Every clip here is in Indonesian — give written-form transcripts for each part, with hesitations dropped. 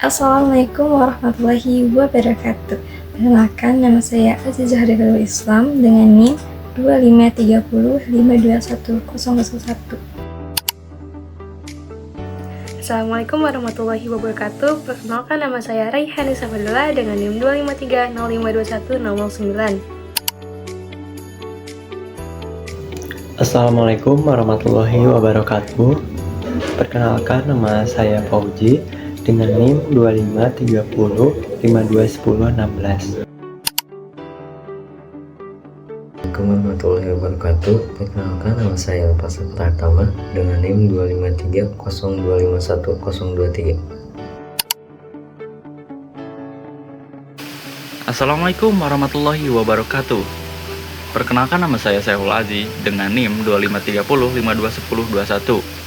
Assalamualaikum warahmatullahi wabarakatuh. Perkenalkan, nama saya Azizah Harifatul Islam dengan NIM 253052101. Assalamualaikum warahmatullahi wabarakatuh. Perkenalkan, nama saya Raihani Safadullah dengan NIM 253052109. Assalamualaikum warahmatullahi wabarakatuh. Perkenalkan, nama saya Fauji dengan NIM 2530521016. Assalamualaikum warahmatullahi wabarakatuh. Perkenalkan, nama saya Pasal Pratama dengan NIM 25302510023. Assalamualaikum warahmatullahi wabarakatuh. Perkenalkan, nama saya Saiful Azi dengan NIM 2530521021.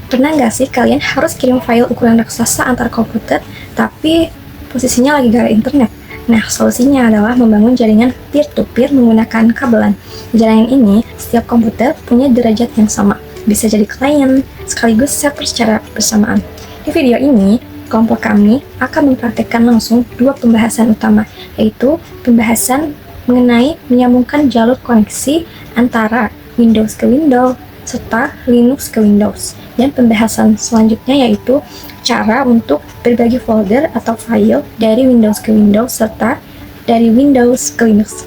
Pernah nggak sih kalian harus kirim file ukuran raksasa antar komputer, tapi posisinya lagi gak ada internet? Nah, solusinya adalah membangun jaringan peer-to-peer menggunakan kabelan. Jaringan ini, setiap komputer punya derajat yang sama, bisa jadi klien sekaligus server secara bersamaan. Di video ini, kelompok kami akan mempraktekkan langsung dua pembahasan utama, yaitu pembahasan mengenai menyambungkan jalur koneksi antara Windows ke Windows serta Linux ke Windows. Dan pembahasan selanjutnya yaitu cara untuk berbagi folder atau file dari Windows ke Windows serta dari Windows ke Linux.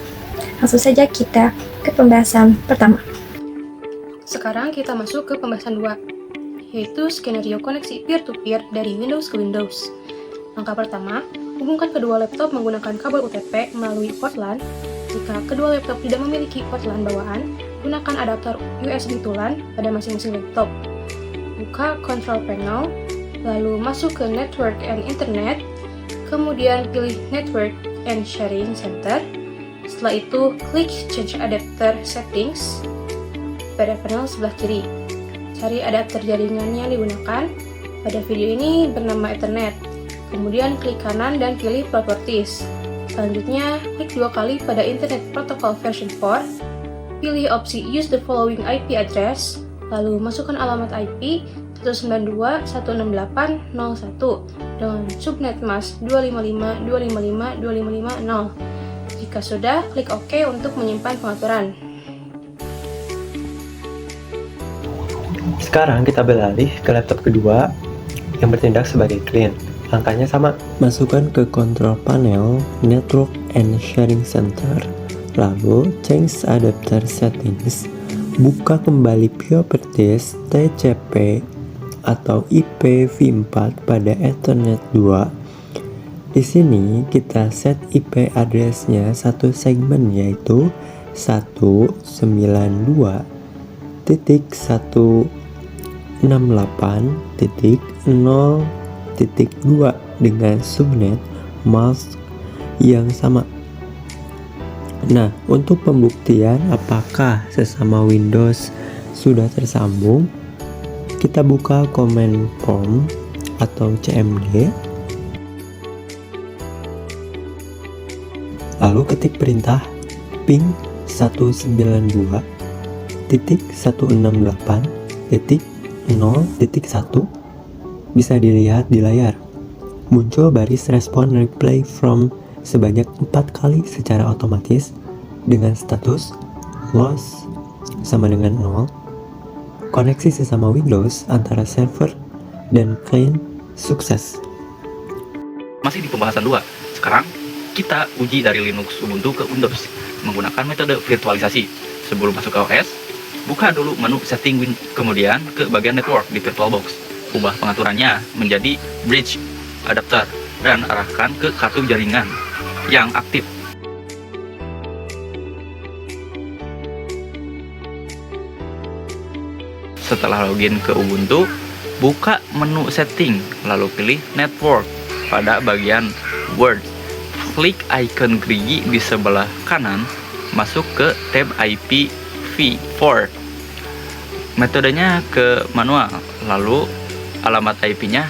Langsung saja kita ke pembahasan pertama. Sekarang kita masuk ke pembahasan 2, yaitu skenario koneksi peer-to-peer dari Windows ke Windows. Langkah pertama, hubungkan kedua laptop menggunakan kabel UTP melalui port LAN. Jika kedua laptop tidak memiliki port LAN bawaan, gunakan adaptor USB to LAN pada masing-masing laptop. Buka control panel, lalu masuk ke Network and Internet, kemudian pilih Network and Sharing Center. Setelah itu, klik Change Adapter Settings pada panel sebelah kiri. Cari adapter jaringan yang digunakan. Pada video ini bernama Ethernet. Kemudian klik kanan dan pilih Properties. Selanjutnya, klik dua kali pada Internet Protocol version 4. Pilih opsi Use the following IP address. Lalu masukkan alamat IP 192.168.0.1 dengan subnet mask 255.255.255.0. Jika sudah, klik OK untuk menyimpan pengaturan. Sekarang kita beralih ke laptop kedua yang bertindak sebagai klien. Langkahnya sama. Masukkan ke control panel Network and Sharing Center. Lalu change adapter settings. Buka kembali properties TCP atau IPv4 pada Ethernet 2. Di sini kita set IP address-nya satu segmen, yaitu 192.168.0.2 dengan subnet mask yang sama. Nah, untuk pembuktian apakah sesama Windows sudah tersambung, kita buka command prompt atau CMD, lalu ketik perintah ping 192.168.0.1. bisa dilihat di layar. Muncul baris respon reply from sebanyak 4 kali secara otomatis dengan status loss sama dengan 0. Koneksi sesama Windows antara server dan klien sukses. Masih di pembahasan 2. Sekarang kita uji dari Linux Ubuntu ke Windows menggunakan metode virtualisasi. Sebelum masuk ke OS, buka dulu menu setting kemudian ke bagian network di VirtualBox. Ubah pengaturannya menjadi bridge adapter dan arahkan ke kartu jaringan yang aktif. Setelah login ke Ubuntu, buka menu setting, lalu pilih network pada bagian Word. Klik icon gerigi di sebelah kanan, masuk ke tab IPv4. Metodenya ke manual, lalu alamat IP-nya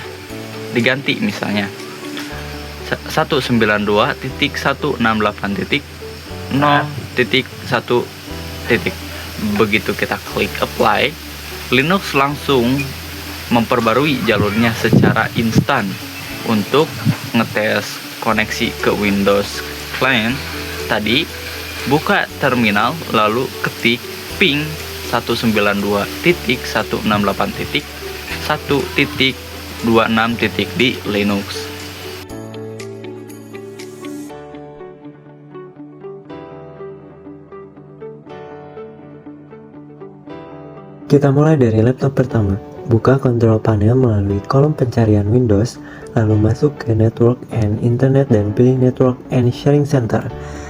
diganti, misalnya 192.168.0.1. Begitu kita klik apply, Linux langsung memperbarui jalurnya secara instan. Untuk ngetes koneksi ke Windows client tadi, buka terminal lalu ketik ping 192.168.1.26 di Linux. Kita mulai dari laptop pertama. Buka control panel melalui kolom pencarian Windows, lalu masuk ke Network and Internet dan pilih Network and Sharing Center.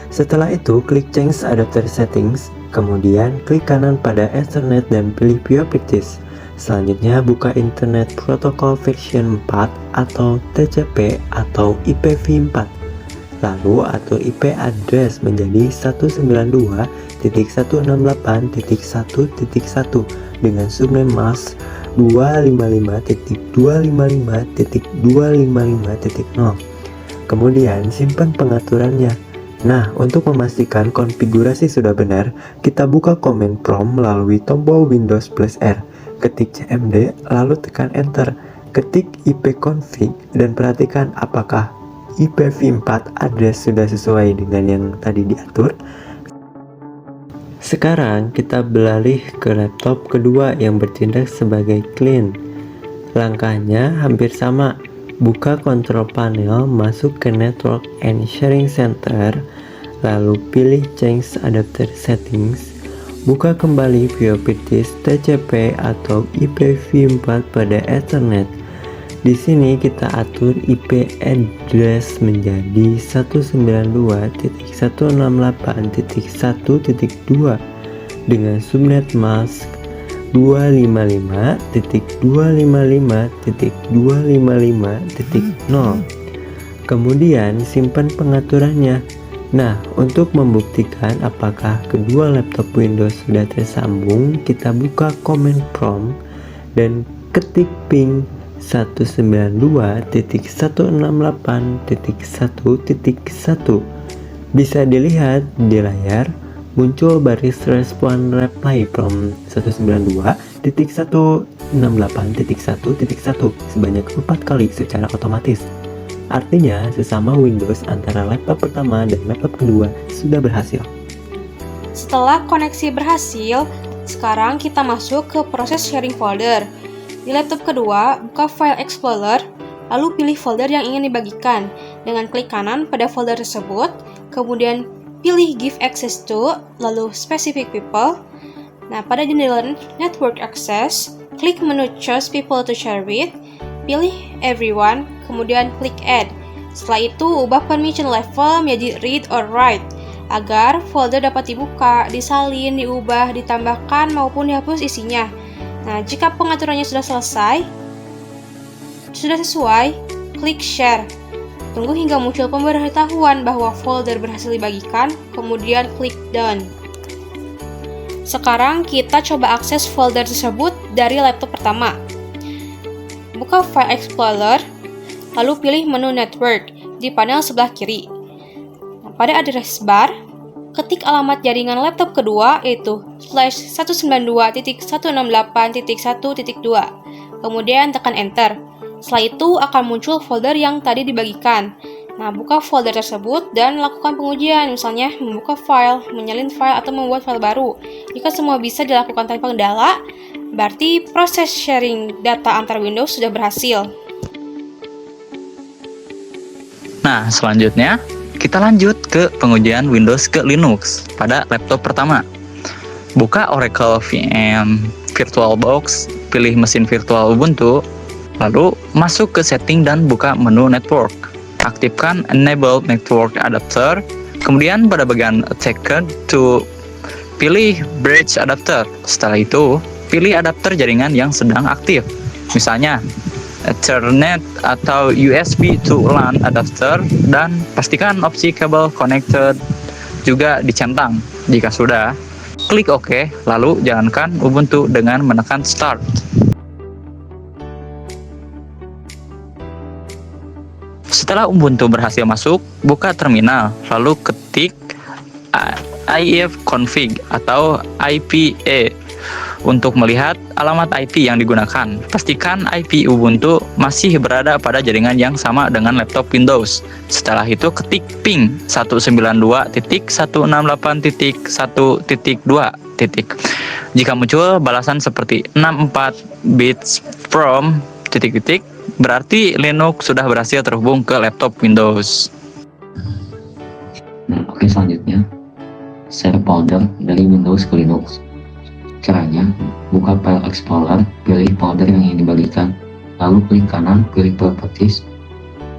Setelah itu, klik Change Adapter Settings, kemudian klik kanan pada Ethernet dan pilih Properties. Selanjutnya, buka Internet Protocol version 4 atau TCP atau IPv4. Lalu atur IP address menjadi 192.168.1.1 dengan subname mask 255.255.255.0. Kemudian simpan pengaturannya. Nah, untuk memastikan konfigurasi sudah benar, kita buka command prompt melalui tombol Windows plus R. Ketik cmd, lalu tekan enter. Ketik ipconfig dan perhatikan apakah IPv4 address sudah sesuai dengan yang tadi diatur. Sekarang kita beralih ke laptop kedua yang bertindak sebagai client. Langkahnya hampir sama. Buka control panel, masuk ke Network and Sharing Center, lalu pilih Change Adapter Settings. Buka kembali Properties TCP atau IPv4 pada Ethernet. Di sini kita atur IP address menjadi 192.168.1.2 dengan subnet mask 255.255.255.0. Kemudian simpan pengaturannya. Nah, untuk membuktikan apakah kedua laptop Windows sudah tersambung, kita buka command prompt dan ketik ping 192.168.1.1. Bisa dilihat di layar muncul baris respon reply from 192.168.1.1 sebanyak 4 kali secara otomatis. Artinya sesama Windows antara laptop pertama dan laptop kedua sudah berhasil. Setelah koneksi berhasil, sekarang kita masuk ke proses sharing folder. Di laptop kedua, buka File Explorer, lalu pilih folder yang ingin dibagikan dengan klik kanan pada folder tersebut, kemudian pilih Give Access to, lalu Specific People. Nah, pada jendela Network Access, klik menu Choose People to Share with, pilih Everyone, kemudian klik Add. Setelah itu, ubah permission level menjadi Read or Write, agar folder dapat dibuka, disalin, diubah, ditambahkan, maupun dihapus isinya. Nah, jika pengaturannya sudah sesuai, klik Share. Tunggu hingga muncul pemberitahuan bahwa folder berhasil dibagikan, kemudian klik Done. Sekarang kita coba akses folder tersebut dari laptop pertama. Buka File Explorer, lalu pilih menu Network di panel sebelah kiri. Nah, pada address bar, ketik alamat jaringan laptop kedua yaitu /192.168.1.2, kemudian tekan Enter. Setelah itu akan muncul folder yang tadi dibagikan. Nah, buka folder tersebut dan lakukan pengujian, misalnya membuka file, menyalin file, atau membuat file baru. Jika semua bisa dilakukan tanpa kendala, berarti proses sharing data antar Windows sudah berhasil. Nah, selanjutnya kita lanjut ke pengujian Windows ke Linux pada laptop pertama. Buka Oracle VM VirtualBox, pilih mesin virtual Ubuntu, lalu masuk ke setting dan buka menu Network. Aktifkan Enable Network Adapter, kemudian pada bagian Attacker to pilih Bridge Adapter. Setelah itu, pilih adapter jaringan yang sedang aktif, misalnya Ethernet atau USB to LAN adapter, dan pastikan opsi kabel connected juga dicentang. Jika sudah, klik OK, lalu jalankan Ubuntu dengan menekan Start. Setelah Ubuntu berhasil masuk, buka terminal, lalu ketik ifconfig atau IPA Untuk melihat alamat IP yang digunakan, pastikan IP Ubuntu masih berada pada jaringan yang sama dengan laptop Windows. Setelah itu ketik ping 192.168.1.2. Jika muncul balasan seperti 64 bits from ... berarti Linux sudah berhasil terhubung ke laptop Windows. Nah, oke, selanjutnya share folder dari Windows ke Linux. Caranya, buka File Explorer, pilih folder yang ingin dibagikan, lalu klik kanan, pilih Properties,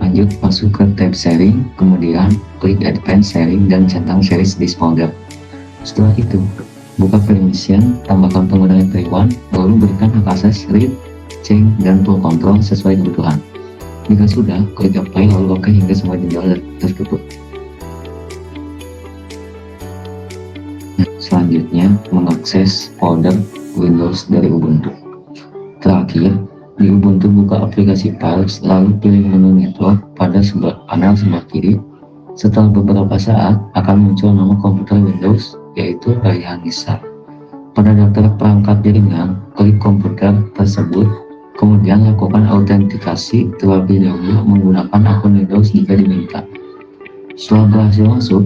lanjut masuk ke tab Sharing, kemudian klik Advanced Sharing dan centang Series this folder. Setelah itu, buka Permission, tambahkan penggunaan everyone, lalu berikan hak akses, read, change, dan tool control sesuai kebutuhan. Jika sudah, klik Apply lalu OK hingga semua jendela tertutup. Selanjutnya, mengakses folder Windows dari Ubuntu. Terakhir, di Ubuntu buka aplikasi Files, lalu pilih menu Network pada panel sebelah kiri. Setelah beberapa saat, akan muncul nama komputer Windows, yaitu Rayhan Nisa. Pada daftar perangkat jaringan, klik komputer tersebut, kemudian lakukan autentikasi terlebih dahulu menggunakan akun Windows jika diminta. Setelah berhasil masuk,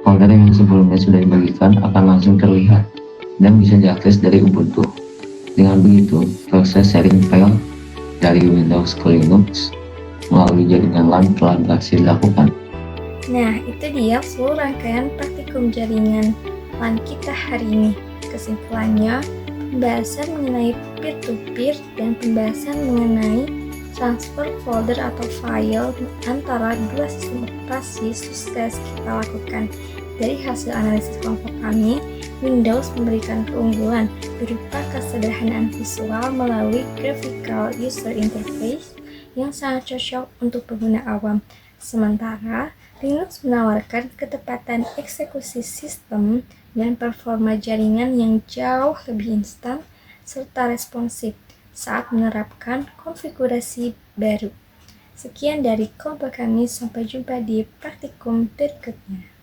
folder yang sebelumnya sudah dibagikan akan langsung terlihat dan bisa diakses dari Ubuntu. Dengan begitu, proses sharing file dari Windows ke Linux melalui jaringan LAN telah berhasil dilakukan. Nah, itu dia seluruh rangkaian praktikum jaringan LAN kita hari ini. Kesimpulannya, pembahasan mengenai peer-to-peer dan pembahasan mengenai transfer folder atau file antara dua sistem operasi sukses kita lakukan. Dari hasil analisis kelompok kami, Windows memberikan keunggulan berupa kesederhanaan visual melalui graphical user interface yang sangat cocok untuk pengguna awam. Sementara, Linux menawarkan ketepatan eksekusi sistem dan performa jaringan yang jauh lebih instan serta responsif saat menerapkan konfigurasi baru. Sekian dari kelompok kami, sampai jumpa di praktikum berikutnya.